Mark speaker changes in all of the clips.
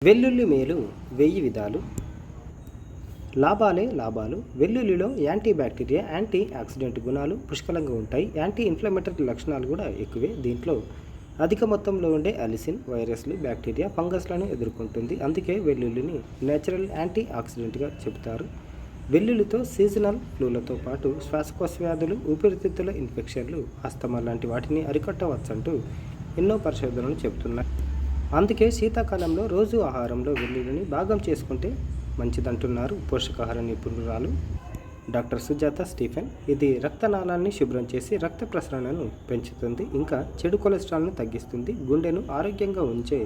Speaker 1: వెల్లుల్లి మేలు 1000 విధాలు. లాభాలే లాభాలు. వెల్లుల్లిలో యాంటీ బ్యాక్టీరియా, యాంటీ ఆక్సిడెంట్ గుణాలు పుష్కలంగా ఉంటాయి. యాంటీ ఇన్ఫ్లమేటరీ లక్షణాలు కూడా ఎక్కువే. దీంట్లో అధిక మొత్తంలో ఉండే అలిసిన్ వైరస్లు, బ్యాక్టీరియా, ఫంగస్లను ఎదుర్కొంటుంది. అందుకే వెల్లుల్లిని నేచురల్ యాంటీ ఆక్సిడెంట్గా చెబుతారు. వెల్లుల్లితో సీజనల్ ఫ్లూలతో పాటు శ్వాసకోశ వ్యాధులు, ఊపిరితిత్తుల ఇన్ఫెక్షన్లు, ఆస్తమా లాంటి వాటిని అరికట్టవచ్చంటూ ఎన్నో పరిశోధనలు చెబుతున్నాయి. అందుకే శీతాకాలంలో రోజు ఆహారంలో వెల్లుల్లిని భాగం చేసుకుంటే మంచిదంటున్నారు పోషకాహార నిపుణురాలు డాక్టర్ సుజాత స్టీఫెన్. ఇది రక్తనాళాన్ని శుభ్రం చేసి రక్త ప్రసరణను పెంచుతుంది. ఇంకా చెడు కొలెస్ట్రాల్ను తగ్గిస్తుంది. గుండెను ఆరోగ్యంగా ఉంచే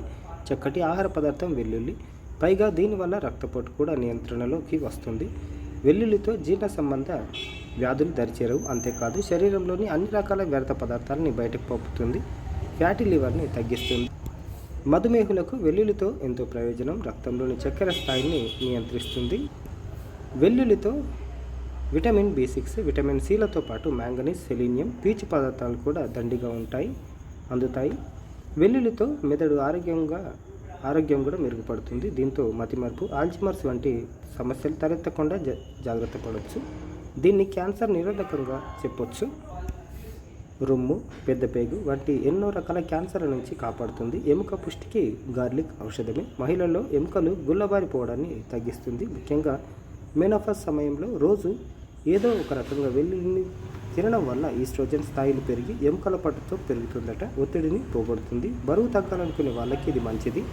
Speaker 1: చక్కటి ఆహార పదార్థం వెల్లుల్లి. పైగా దీనివల్ల రక్తపోటు కూడా నియంత్రణలోకి వస్తుంది. వెల్లుల్లితో జీర్ణ సంబంధ వ్యాధులు దరిచేరవు. అంతేకాదు శరీరంలోని అన్ని రకాల వ్యర్థ పదార్థాలని బయటకు పంపుతుంది. ఫ్యాటీ లివర్ని తగ్గిస్తుంది. మధుమేహులకు వెల్లుల్లితో ఎంతో ప్రయోజనం. రక్తంలోని చక్కెర స్థాయిని నియంత్రిస్తుంది. వెల్లుల్లితో విటమిన్ B6, విటమిన్ Cలతో పాటు మ్యాంగనీస్, సెలీనియం, పీచు పదార్థాలు కూడా దండిగా అందుతాయి. వెల్లుల్లితో మెదడు ఆరోగ్యం కూడా మెరుగుపడుతుంది. దీంతో మతిమరుపు, ఆల్జిమర్స్ వంటి సమస్యలు తలెత్తకుండా జాగ్రత్త పడవచ్చు. దీన్ని క్యాన్సర్ నిరోధకంగా చెప్పొచ్చు. రొమ్ము, పెద్దపేగు వంటి ఎన్నో రకాల క్యాన్సర్ల నుంచి కాపాడుతుంది. ఎముక పుష్టికి గార్లిక్ ఔషధమే. మహిళల్లో ఎముకలు గుల్లబారిపోవడాన్ని తగ్గిస్తుంది. ముఖ్యంగా మెనోపాజ్ సమయంలో రోజు ఏదో ఒక రకంగా వెల్లుల్లిని తినడం వల్ల ఈస్ట్రోజన్ స్థాయిలు పెరిగి ఎముకల పట్టుతో పెరుగుతుందట. ఒత్తిడిని పోగొడుతుంది. బరువు తగ్గాలనుకునే వాళ్ళకి ఇది మంచిది.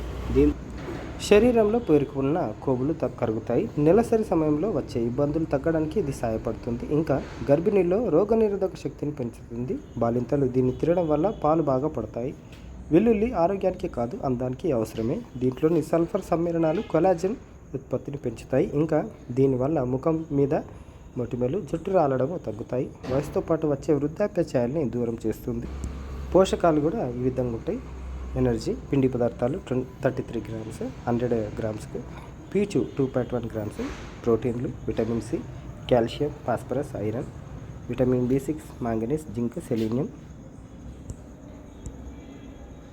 Speaker 1: శరీరంలో పేరుకున్న కొవ్వులు కరుగుతాయి. నెలసరి సమయంలో వచ్చే ఇబ్బందులు తగ్గడానికి ఇది సహాయపడుతుంది. ఇంకా గర్భిణీల్లో రోగనిరోధక శక్తిని పెంచుతుంది. బాలింతలు దీన్ని తినడం వల్ల పాలు బాగా పడతాయి. వెల్లుల్లి ఆరోగ్యానికి కాదు, అందానికి అవసరమే. దీంట్లోని సల్ఫర్ సమ్మేళనాలు కొలాజన్ ఉత్పత్తిని పెంచుతాయి. ఇంకా దీనివల్ల ముఖం మీద మొటిమలు, జుట్టు రాలడం తగ్గుతాయి. వయసుతో పాటు వచ్చే వృద్ధాప్య ఛాయల్ని దూరం చేస్తుంది. పోషకాలు కూడా ఈ విధంగా ఉంటాయి. ఎనర్జీ, పిండి పదార్థాలు 33 గ్రామ్స్ 100 గ్రామ్స్కు, పీచు 2.1 గ్రామ్స్, ప్రోటీన్లు, vitamin C, calcium, phosphorus, iron, vitamin B6, manganese, zinc, selenium,